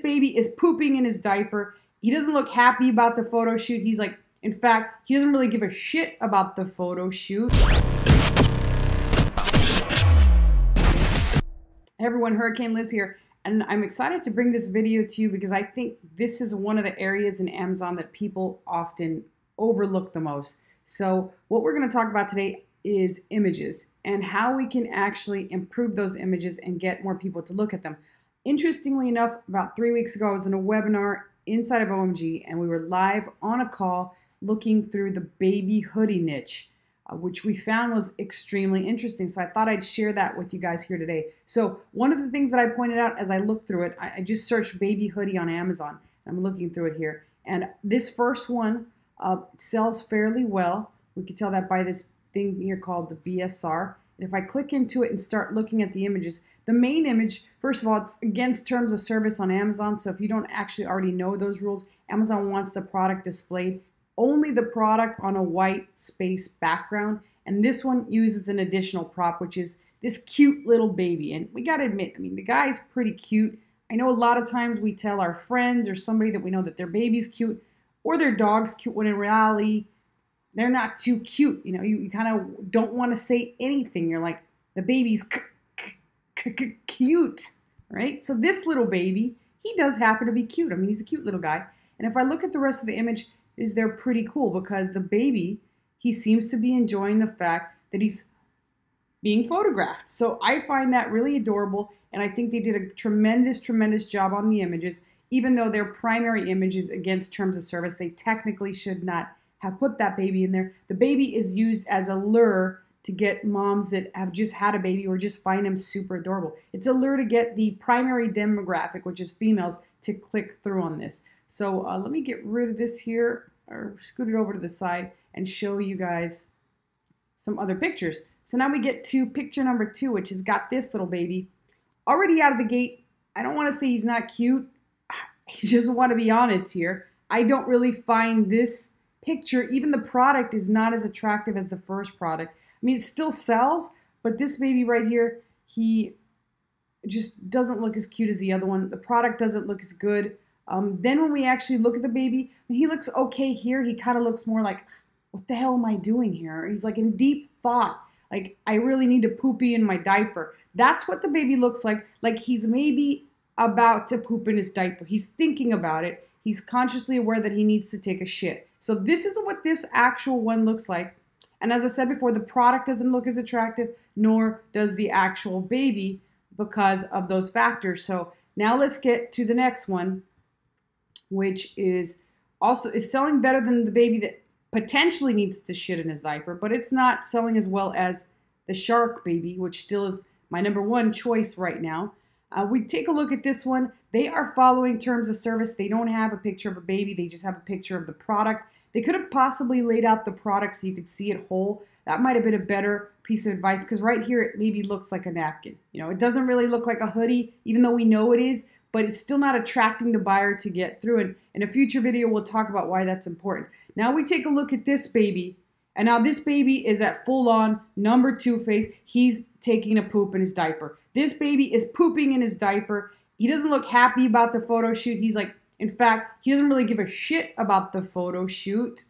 baby is pooping in his diaper. He doesn't look happy about the photo shoot. He's like, in fact, he doesn't really give a shit about the photo shoot. Hey everyone, Hurricane Liz here, and I'm excited to bring this video to you because I think this is one of the areas in Amazon that people often overlook the most. So what we're going to talk about today is images and how we can actually improve those images and get more people to look at them. Interestingly enough, about 3 weeks ago, I was in a webinar inside of OMG, and we were live on a call looking through the baby hoodie niche, which we found was extremely interesting. So I thought I'd share that with you guys here today. So one of the things that I pointed out as I looked through it, I just searched baby hoodie on Amazon. I'm looking through it here. And this first one sells fairly well. We can tell that by this thing here called the BSR. And if I click into it and start looking at the images, the main image, first of all, it's against terms of service on Amazon. So if you don't actually already know those rules, Amazon wants the product displayed, only the product on a white space background. And this one uses an additional prop, which is this cute little baby. And we got to admit, I mean, the guy's pretty cute. I know a lot of times we tell our friends or somebody that we know that their baby's cute or their dog's cute, when in reality, they're not too cute. You know, you kind of don't want to say anything. You're like, the baby's cute, right? So this little baby, he does happen to be cute. I mean, he's a cute little guy. And if I look at the rest of the image, they're pretty cool because the baby, he seems to be enjoying the fact that he's being photographed. So I find that really adorable, and I think they did a tremendous job on the images. Even though their primary image is against terms of service, they technically should not have put that baby in there. The baby is used as a lure to get moms that have just had a baby or just find them super adorable. It's a lure to get the primary demographic, which is females, to click through on this. So let me get rid of this here, or scoot it over to the side and show you guys some other pictures. So now we get to picture number 2, which has got this little baby. Already out of the gate, I don't want to say he's not cute. I just want to be honest here. I don't really find this picture, even the product is not as attractive as the first product. I mean, it still sells, but this baby right here, he just doesn't look as cute as the other one. The product doesn't look as good. Then when we actually look at the baby, he looks okay here. He kind of looks more like, what the hell am I doing here? He's like in deep thought. Like, I really need to poopy in my diaper. That's what the baby looks like he's maybe about to poop in his diaper. He's thinking about it. He's consciously aware that he needs to take a shit. So this is what this actual one looks like. And as I said before, the product doesn't look as attractive, nor does the actual baby, because of those factors. So now let's get to the next one, which is selling better than the baby that potentially needs to shit in his diaper, but it's not selling as well as the shark baby, which still is my #1 choice right now. We take a look at this one. They are following terms of service. They don't have a picture of a baby. They just have a picture of the product. They could have possibly laid out the product so you could see it whole. That might have been a better piece of advice, because right here it maybe looks like a napkin. You know, it doesn't really look like a hoodie, even though we know it is, but it's still not attracting the buyer to get through it. In a future video, we'll talk about why that's important. Now we take a look at this baby, and now this baby is at full-on #2 face. He's taking a poop in his diaper. This baby is pooping in his diaper. He doesn't look happy about the photo shoot. He's like, in fact, he doesn't really give a shit about the photo shoot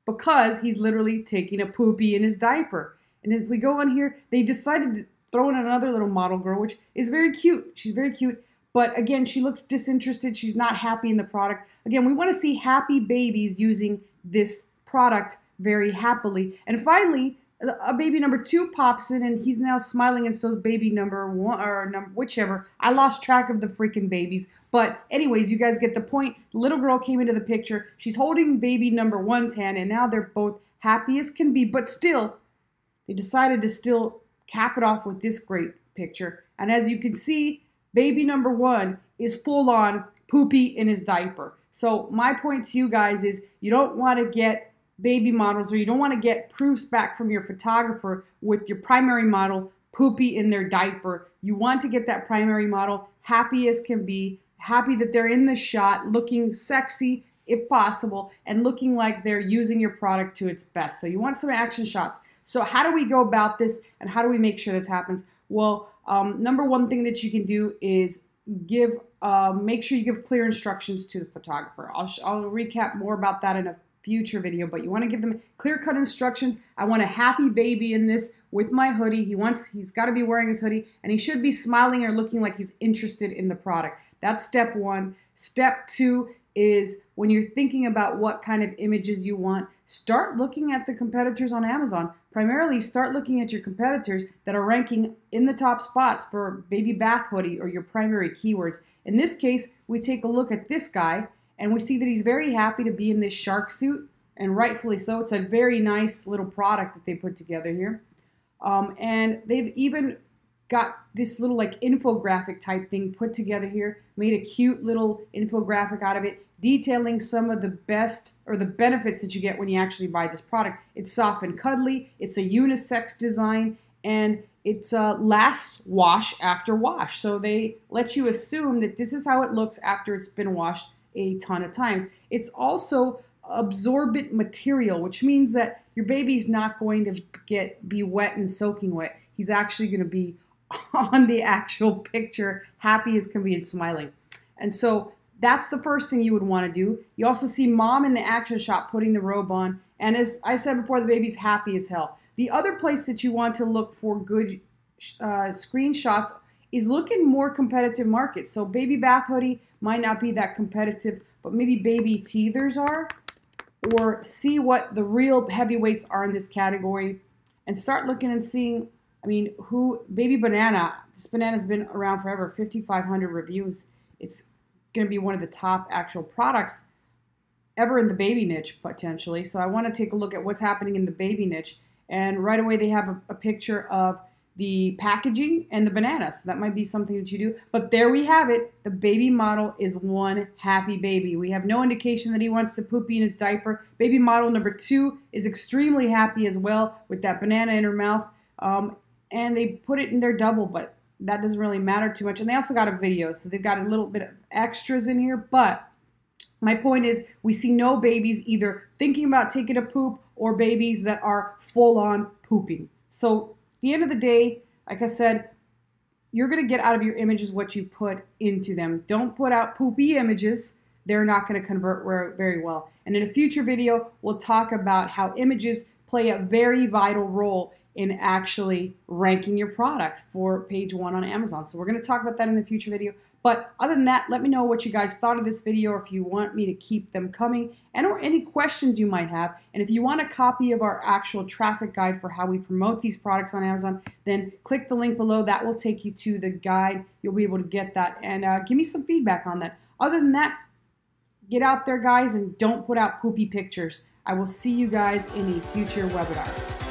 because he's literally taking a poopy in his diaper. And if we go on here, they decided to throw in another little model girl, which is very cute. She's very cute. But again, she looks disinterested. She's not happy in the product. Again, we want to see happy babies using this product very happily. And finally, a baby #2 pops in, and he's now smiling, and so is baby #1, or whichever. I lost track of the freaking babies. But anyways, you guys get the point. The little girl came into the picture. She's holding baby #1's hand, and now they're both happy as can be. But still, they decided to still cap it off with this great picture. And as you can see, baby #1 is full on poopy in his diaper. So my point to you guys is, you don't want to get baby models, or you don't want to get proofs back from your photographer with your primary model poopy in their diaper. You want to get that primary model happy as can be, happy that they're in the shot, looking sexy if possible, and looking like they're using your product to its best. So you want some action shots. So how do we go about this, and how do we make sure this happens? Well, #1 thing that you can do is give make sure you give clear instructions to the photographer. I'll recap more about that in a future video, but you want to give them clear-cut instructions. I want a happy baby in this with my hoodie. He's got to be wearing his hoodie, and he should be smiling or looking like he's interested in the product. That's step one. Step two is when you're thinking about what kind of images you want, start looking at the competitors on Amazon. Primarily, start looking at your competitors that are ranking in the top spots for baby bath hoodie or your primary keywords. In this case, we take a look at this guy, and we see that he's very happy to be in this shark suit, and rightfully so. It's a very nice little product that they put together here. And they've even got this little like infographic type thing put together here, made a cute little infographic out of it, detailing some of the best or the benefits that you get when you actually buy this product. It's soft and cuddly, it's a unisex design, and it's lasts wash after wash. So they let you assume that this is how it looks after it's been washed a ton of times. It's also absorbent material, which means that your baby's not going to be wet and soaking wet. He's actually going to be on the actual picture, happy as can be and smiling. And so that's the first thing you would want to do. You also see mom in the action shot putting the robe on, and as I said before, the baby's happy as hell. The other place that you want to look for good screenshots is look in more competitive markets. So baby bath hoodie might not be that competitive, but maybe baby teethers are, or see what the real heavyweights are in this category and start looking and seeing, I mean, baby banana, this banana's been around forever, 5,500 reviews. It's going to be one of the top actual products ever in the baby niche potentially. So I want to take a look at what's happening in the baby niche, and right away they have a picture of the packaging and the banana. So that might be something that you do. But there we have it. The baby model is one happy baby. We have no indication that he wants to poopy in his diaper. Baby model number 2 is extremely happy as well with that banana in her mouth. And they put it in their double, but that doesn't really matter too much. And they also got a video, so they've got a little bit of extras in here. But my point is, we see no babies either thinking about taking a poop or babies that are full-on pooping. So at the end of the day, like I said, you're going to get out of your images what you put into them. Don't put out poopy images. They're not going to convert very well. And in a future video, we'll talk about how images play a very vital role in actually ranking your product for page 1 on Amazon. So we're going to talk about that in the future video. But other than that, let me know what you guys thought of this video, or if you want me to keep them coming, and or any questions you might have. And if you want a copy of our actual traffic guide for how we promote these products on Amazon, then click the link below. That will take you to the guide. You'll be able to get that, and give me some feedback on that. Other than that, get out there, guys, and don't put out poopy pictures. I will see you guys in a future webinar.